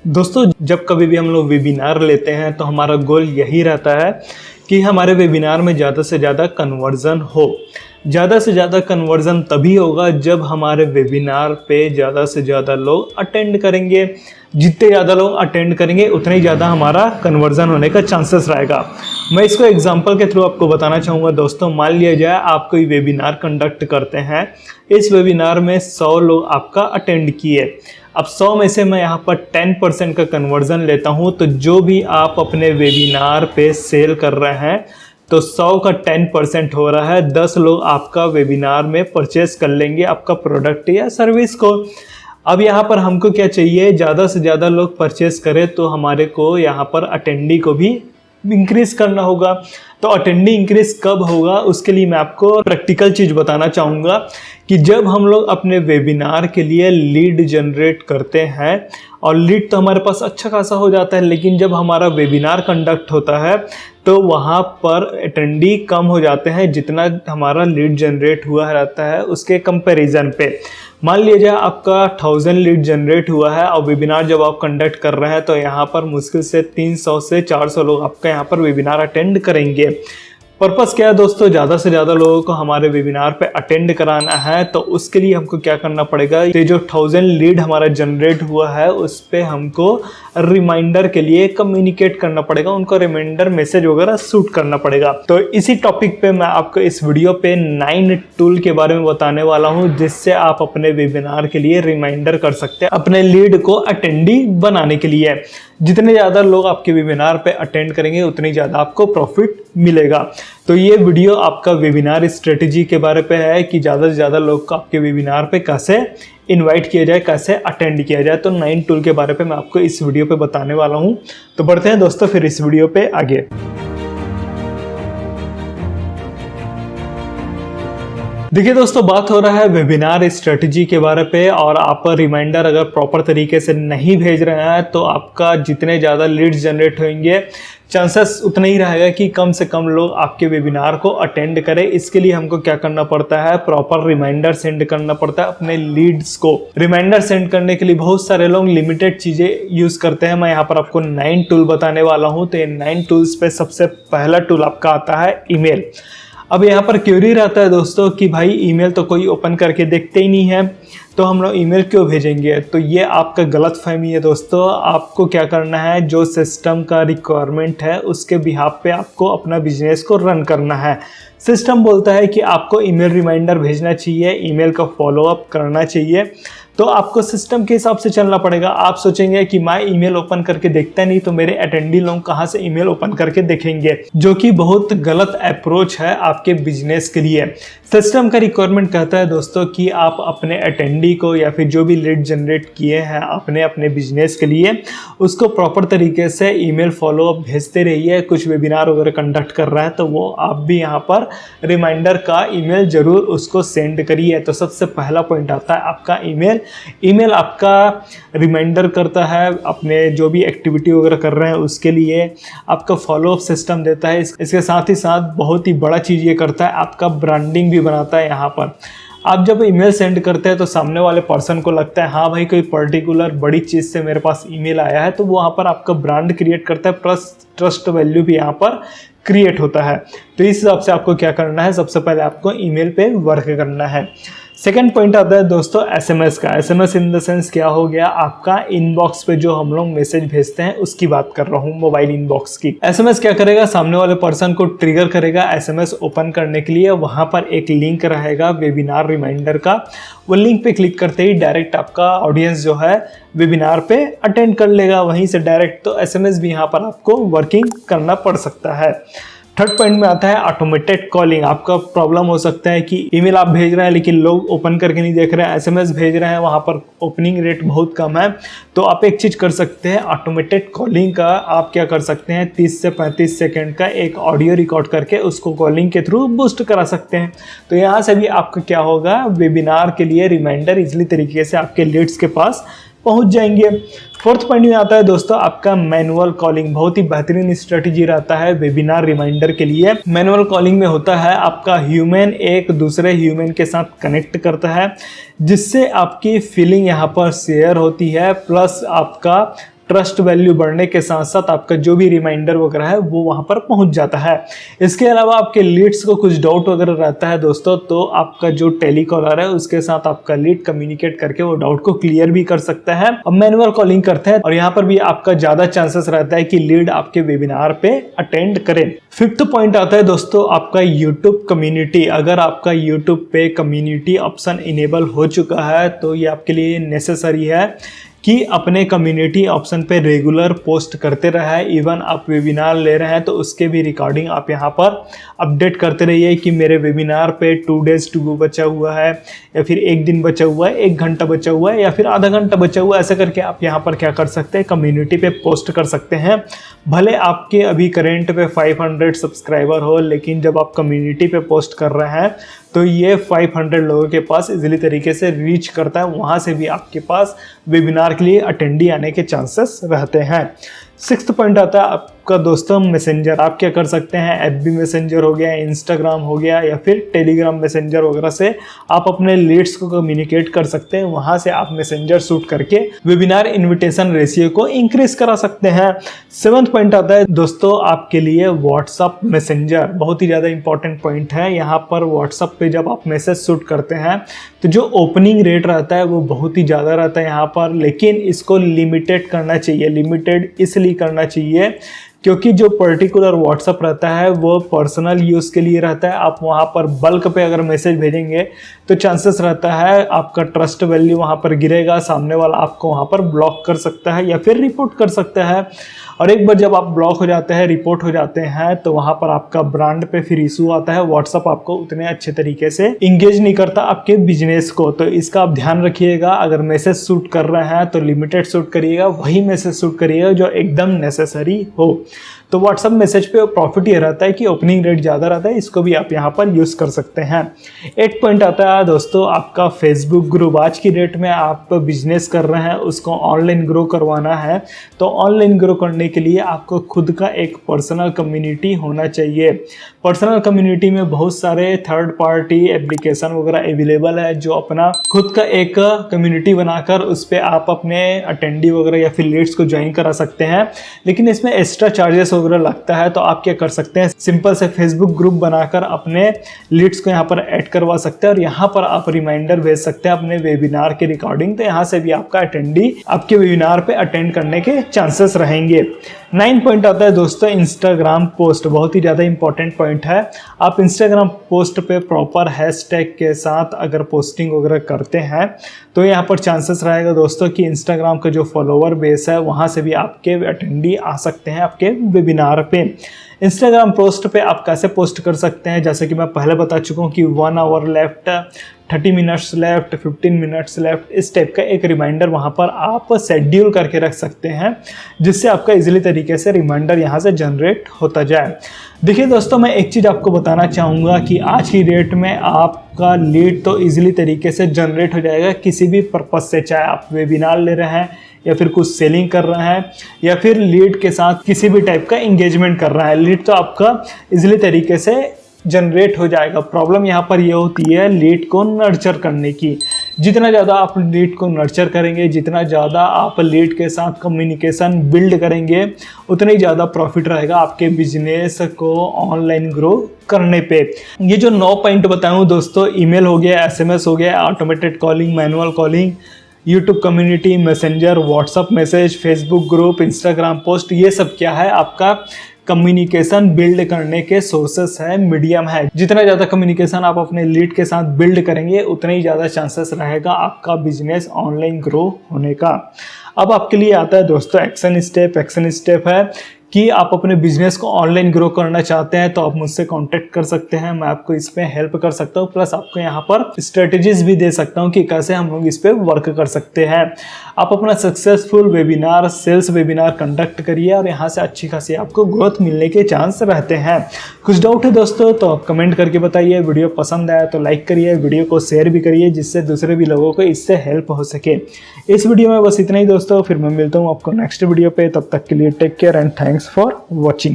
दोस्तों, जब कभी भी हम लोग वेबिनार लेते हैं तो हमारा गोल यही रहता है कि हमारे वेबिनार में ज़्यादा से ज़्यादा कन्वर्जन हो। ज़्यादा से ज़्यादा कन्वर्जन तभी होगा जब हमारे वेबिनार पे ज़्यादा से ज़्यादा लोग अटेंड करेंगे। जितने ज़्यादा लोग अटेंड करेंगे उतना ही ज़्यादा हमारा कन्वर्जन होने का चांसेस रहेगा। मैं इसको एग्जांपल के थ्रू आपको बताना चाहूँगा। दोस्तों, मान लिया जाए आप कोई वेबिनार कंडक्ट करते हैं। इस वेबिनार में 100 लोग आपका अटेंड किए। अब 100 में से मैं यहाँ पर 10% का कन्वर्जन लेता हूँ, तो जो भी आप अपने वेबिनार पे सेल कर रहे हैं तो 100 का 10% हो रहा है। 10 लोग आपका वेबिनार में परचेस कर लेंगे आपका प्रोडक्ट या सर्विस को। अब यहाँ पर हमको क्या चाहिए, ज़्यादा से ज़्यादा लोग परचेस करें तो हमारे को यहाँ पर अटेंडी को भी इंक्रीज़ करना होगा। तो अटेंडी इंक्रीज़ कब होगा, उसके लिए मैं आपको प्रैक्टिकल चीज़ बताना चाहूँगा कि जब हम लोग अपने वेबिनार के लिए लीड जनरेट करते हैं, और लीड तो हमारे पास अच्छा खासा हो जाता है, लेकिन जब हमारा वेबिनार कंडक्ट होता है तो वहाँ पर अटेंडी कम हो जाते हैं जितना हमारा लीड जनरेट हुआ रहता है उसके कंपैरिजन पे। मान लीजिए आपका 1000 लीड जनरेट हुआ है और वेबिनार जब आप कंडक्ट कर रहे हैं तो यहाँ पर मुश्किल से 300 से 400 लोग आपका यहाँ पर वेबिनार अटेंड करेंगे। पर्पस क्या है दोस्तों, ज़्यादा से ज़्यादा लोगों को हमारे वेबिनार पे अटेंड कराना है। तो उसके लिए हमको क्या करना पड़ेगा, ये जो 1000 लीड हमारा जनरेट हुआ है उस पर हमको रिमाइंडर के लिए कम्युनिकेट करना पड़ेगा, उनको रिमाइंडर मैसेज वगैरह शूट करना पड़ेगा। तो इसी टॉपिक पे मैं आपको इस वीडियो पे 9 टूल के बारे में बताने वाला हूँ जिससे आप अपने वेबिनार के लिए रिमाइंडर कर सकते हैं अपने लीड को अटेंडी बनाने के लिए। जितने ज़्यादा लोग आपके वेबिनार पे अटेंड करेंगे उतनी ज़्यादा आपको प्रॉफिट मिलेगा। तो ये वीडियो आपका वेबिनार स्ट्रेटेजी के बारे पे है कि ज़्यादा से ज़्यादा लोग को आपके वेबिनार पे कैसे इनवाइट किया जाए, कैसे अटेंड किया जाए। तो 9 टूल के बारे पे मैं आपको इस वीडियो पे बताने वाला हूँ। तो बढ़ते हैं दोस्तों फिर इस वीडियो पे आगे। देखिए दोस्तों, बात हो रहा है वेबिनार स्ट्रेटजी के बारे पे, और आप रिमाइंडर अगर प्रॉपर तरीके से नहीं भेज रहे हैं तो आपका जितने ज़्यादा लीड्स जनरेट होंगे चांसेस उतना ही रहेगा कि कम से कम लोग आपके वेबिनार को अटेंड करें। इसके लिए हमको क्या करना पड़ता है, प्रॉपर रिमाइंडर सेंड करना पड़ता है अपने लीड्स को। रिमाइंडर सेंड करने के लिए बहुत सारे लोग लिमिटेड चीज़ें यूज़ करते हैं। मैं यहाँ पर आपको 9 टूल बताने वाला हूँ। तो ये 9 टूल्स पे सबसे पहला टूल आपका आता है ईमेल। अब यहाँ पर क्वेरी रहता है दोस्तों कि भाई ईमेल तो कोई ओपन करके देखते ही नहीं है, तो हम लोग ईमेल क्यों भेजेंगे। तो ये आपका गलतफहमी है दोस्तों। आपको क्या करना है, जो सिस्टम का रिक्वायरमेंट है उसके बिहाफ पे आपको अपना बिजनेस को रन करना है। सिस्टम बोलता है कि आपको ईमेल रिमाइंडर भेजना चाहिए, ईमेल का फॉलोअप करना चाहिए, तो आपको सिस्टम के हिसाब से चलना पड़ेगा। आप सोचेंगे कि मैं ईमेल ओपन करके देखता नहीं तो मेरे अटेंडी लोग कहाँ से ईमेल ओपन करके देखेंगे, जो कि बहुत गलत अप्रोच है आपके बिजनेस के लिए। सिस्टम का रिक्वायरमेंट कहता है दोस्तों कि आप अपने अटेंडी को या फिर जो भी लीड जनरेट किए हैं अपने बिजनेस के लिए, उसको प्रॉपर तरीके से ईमेल फॉलोअप भेजते रहिए। कुछ वेबिनार वगैरह कंडक्ट कर रहा है तो वो आप भी यहाँ पर रिमाइंडर का ईमेल जरूर उसको सेंड करिए। तो सबसे पहला पॉइंट आता है आपका ईमेल। ईमेल आपका रिमाइंडर करता है अपने जो भी एक्टिविटी वगैरह कर रहे हैं उसके लिए, आपका फॉलोअप सिस्टम देता है। इसके साथ ही साथ बहुत ही बड़ा चीज़ ये करता है, आपका ब्रांडिंग भी बनाता है। यहाँ पर आप जब ईमेल सेंड करते हैं तो सामने वाले पर्सन को लगता है हाँ भाई कोई पर्टिकुलर बड़ी चीज़ से मेरे पास ईमेल आया है, तो वो वहाँ पर आपका ब्रांड क्रिएट करता है, प्लस ट्रस्ट वैल्यू भी यहाँ पर क्रिएट होता है। तो इस हिसाब से आपको क्या करना है, सबसे पहले आपको ईमेल पे वर्क करना है। सेकंड पॉइंट आता है दोस्तों एसएमएस का। एसएमएस इन द सेंस क्या हो गया, आपका इनबॉक्स पे जो हम लोग मैसेज भेजते हैं उसकी बात कर रहा हूँ, मोबाइल इनबॉक्स की। एसएमएस क्या करेगा, सामने वाले पर्सन को ट्रिगर करेगा एसएमएस ओपन करने के लिए। वहां पर एक लिंक रहेगा वेबिनार रिमाइंडर का, वो लिंक पे क्लिक करते ही डायरेक्ट आपका ऑडियंस जो है वेबिनार पे अटेंड कर लेगा वहीं से डायरेक्ट। तो एसएमएस भी यहाँ पर आपको वर्किंग करना पड़ सकता है। थर्ड पॉइंट में आता है ऑटोमेटेड कॉलिंग। आपका प्रॉब्लम हो सकता है कि ईमेल आप भेज रहे हैं लेकिन लोग ओपन करके नहीं देख रहे हैं, एसएमएस भेज रहे हैं वहाँ पर ओपनिंग रेट बहुत कम है। तो आप एक चीज़ कर सकते हैं, ऑटोमेटेड कॉलिंग का आप क्या कर सकते हैं, 30 से 35 सेकंड का एक ऑडियो रिकॉर्ड करके उसको कॉलिंग के थ्रू बूस्ट करा सकते हैं। तो यहाँ से भी आपका क्या होगा, वेबिनार के लिए रिमाइंडर इजीली तरीके से आपके लीड्स के पास पहुंच जाएंगे। फोर्थ पॉइंट में आता है दोस्तों आपका मैनुअल कॉलिंग। बहुत ही बेहतरीन स्ट्रेटजी रहता है वेबिनार रिमाइंडर के लिए। मैनुअल कॉलिंग में होता है आपका ह्यूमन एक दूसरे ह्यूमन के साथ कनेक्ट करता है, जिससे आपकी फीलिंग यहाँ पर शेयर होती है, प्लस आपका ट्रस्ट वैल्यू बढ़ने के साथ साथ आपका जो भी रिमाइंडर वगैरह है वो वहां पर पहुंच जाता है। इसके अलावा आपके लीड्स को कुछ डाउट वगैरह रहता है दोस्तों, तो आपका जो टेलीकॉलर है उसके साथ आपका लीड कम्युनिकेट करके वो डाउट को क्लियर भी कर सकता है। अब मैनुअल कॉलिंग करते हैं और यहाँ पर भी आपका ज्यादा चांसेस रहता है कि लीड आपके वेबिनार पे अटेंड करे। फिफ्थ पॉइंट आता है दोस्तों आपका यूट्यूब कम्युनिटी। अगर आपका यूट्यूब पे कम्युनिटी ऑप्शन इनेबल हो चुका है तो ये आपके लिए नेसेसरी है कि अपने कम्युनिटी ऑप्शन पे रेगुलर पोस्ट करते रहा है। इवन आप वेबिनार ले रहे हैं तो उसके भी रिकॉर्डिंग आप यहाँ पर अपडेट करते रहिए कि मेरे वेबिनार पे 2 days टू गो बचा हुआ है, या फिर 1 दिन बचा हुआ है, 1 घंटा बचा हुआ है, या फिर आधा घंटा बचा हुआ है। ऐसा करके आप यहाँ पर क्या कर सकते हैं, कम्युनिटी पे पोस्ट कर सकते हैं। भले आपके अभी करेंट पे 500 सब्सक्राइबर हो, लेकिन जब आप कम्युनिटी पे पोस्ट कर रहे हैं तो ये 500 लोगों के पास इजीली तरीके से रीच करता है। वहाँ से भी आपके पास वेबिनार के लिए अटेंडी आने के चांसेस रहते हैं। 6th पॉइंट आता है आपका दोस्तों मैसेंजर। आप क्या कर सकते हैं, FB मैसेंजर हो गया, इंस्टाग्राम हो गया, या फिर टेलीग्राम मैसेंजर वगैरह से आप अपने लीड्स को कम्युनिकेट कर सकते हैं। वहां से आप मैसेंजर शूट करके वेबिनार इनविटेशन रेशियो को इंक्रीज करा सकते हैं। 7th पॉइंट आता है दोस्तों आपके लिए व्हाट्सअप मैसेंजर। बहुत ही ज़्यादा इंपॉर्टेंट पॉइंट है। यहाँ पर व्हाट्सअप पे जब आप मैसेज शूट करते हैं तो जो ओपनिंग रेट रहता है वो बहुत ही ज़्यादा रहता है यहाँ पर, लेकिन इसको लिमिटेड करना चाहिए। लिमिटेड इसलिए करना चाहिए क्योंकि जो पर्टिकुलर व्हाट्सअप रहता है वो पर्सनल यूज़ के लिए रहता है। आप वहाँ पर बल्क पे अगर मैसेज भेजेंगे तो चांसेस रहता है आपका ट्रस्ट वैल्यू वहाँ पर गिरेगा, सामने वाला आपको वहाँ पर ब्लॉक कर सकता है या फिर रिपोर्ट कर सकता है। और एक बार जब आप ब्लॉक हो जाते हैं, रिपोर्ट हो जाते हैं, तो वहाँ पर आपका ब्रांड पे फिर इशू आता है। व्हाट्सअप आपको उतने अच्छे तरीके से इंगेज नहीं करता आपके बिजनेस को। तो इसका आप ध्यान रखिएगा। अगर मैसेज शूट कर रहे हैं तो लिमिटेड शूट करिएगा, वही मैसेज शूट करिएगा जो एकदम नेसेसरी हो। तो व्हाट्सअप मैसेज पे प्रॉफिट ये रहता है कि ओपनिंग रेट ज़्यादा रहता है, इसको भी आप यहाँ पर यूज़ कर सकते हैं। 8 पॉइंट आता है दोस्तों आपका फेसबुक ग्रुप। आज की डेट में आप बिजनेस कर रहे हैं, उसको ऑनलाइन ग्रो करवाना है, तो ऑनलाइन ग्रो करने के लिए आपको खुद का एक पर्सनल कम्युनिटी होना चाहिए। पर्सनल कम्युनिटी में बहुत सारे थर्ड पार्टी एप्लीकेशन वगैरह अवेलेबल है जो अपना खुद का एक कम्युनिटी बनाकर उस पर आप अपने अटेंडी वगैरह या फिर लीड्स को ज्वाइन करा सकते हैं। लेकिन इसमें एक्स्ट्रा चार्जेस वगैरह लगता है, तो आप क्या कर सकते हैं, सिंपल से फेसबुक ग्रुप बनाकर अपने लीड्स को यहाँ पर ऐड करवा सकते हैं और यहाँ पर आप रिमाइंडर भेज सकते हैं अपने वेबिनार के रिकॉर्डिंग। तो यहाँ से भी आपका अटेंडी आपके वेबिनार पे अटेंड करने के चांसेस रहेंगे। 9 पॉइंट आता है दोस्तों इंस्टाग्राम पोस्ट। बहुत ही ज़्यादा इंपॉर्टेंट पॉइंट है। आप इंस्टाग्राम पोस्ट पे प्रॉपर हैशटैग के साथ अगर पोस्टिंग वगैरह करते हैं तो यहाँ पर चांसेस रहेगा दोस्तों कि इंस्टाग्राम का जो फॉलोवर बेस है वहाँ से भी आपके अटेंडी आ सकते हैं आपके वेबिनार पे। इंस्टाग्राम पोस्ट पे आप कैसे पोस्ट कर सकते हैं, जैसे कि मैं पहले बता चुका हूँ कि 1 hour left, 30 minutes left, 15 minutes left, इस टाइप का एक रिमाइंडर वहाँ पर आप शेड्यूल करके रख सकते हैं, जिससे आपका इजीली तरीके से रिमाइंडर यहाँ से जनरेट होता जाए। देखिए दोस्तों, मैं एक चीज़ आपको बताना चाहूँगा कि आज की डेट में आपका लीड तो इजीली तरीके से जनरेट हो जाएगा किसी भी पर्पज़ से, चाहे आप वेबिनार ले रहे हैं या फिर कुछ सेलिंग कर रहे हैं या फिर लीड के साथ किसी भी टाइप का इंगेजमेंट कर रहा है। लीड तो आपका इजीली तरीके से जनरेट हो जाएगा। प्रॉब्लम यहाँ पर ये होती है लीड को नर्चर करने की। जितना ज़्यादा आप लीड को नर्चर करेंगे, जितना ज़्यादा आप लीड के साथ कम्युनिकेशन बिल्ड करेंगे, उतना ही ज़्यादा प्रॉफिट रहेगा आपके बिजनेस को ऑनलाइन ग्रो करने पे। ये जो 9 पॉइंट बताऊँ दोस्तों, ईमेल हो गया, SMS हो गया, automated calling, manual calling, YouTube community, messenger, WhatsApp message, Facebook group, Instagram post, ये सब क्या है, आपका कम्युनिकेशन बिल्ड करने के सोर्सेस है, मीडियम है। जितना ज़्यादा कम्युनिकेशन आप अपने लीड के साथ बिल्ड करेंगे उतना ही ज़्यादा चांसेस रहेगा आपका बिजनेस ऑनलाइन ग्रो होने का। अब आपके लिए आता है दोस्तों एक्शन स्टेप। एक्शन स्टेप है कि आप अपने बिजनेस को ऑनलाइन ग्रो करना चाहते हैं तो आप मुझसे कांटेक्ट कर सकते हैं। मैं आपको इस पे हेल्प कर सकता हूँ, प्लस आपको यहाँ पर स्ट्रेटजीज भी दे सकता हूँ कि कैसे हम लोग इस पे वर्क कर सकते हैं। आप अपना successful webinar, sales webinar conduct करिए और यहाँ से अच्छी खासी आपको ग्रोथ मिलने के चांस रहते हैं। कुछ डाउट है दोस्तों तो आप कमेंट करके बताइए। वीडियो पसंद आया तो लाइक करिए, वीडियो को शेयर भी करिए जिससे दूसरे भी लोगों को इससे हेल्प हो सके। इस वीडियो में बस इतना ही दोस्तों, फिर मैं मिलता हूँ आपको नेक्स्ट वीडियो पे। तब तक के लिए take care and thanks for watching।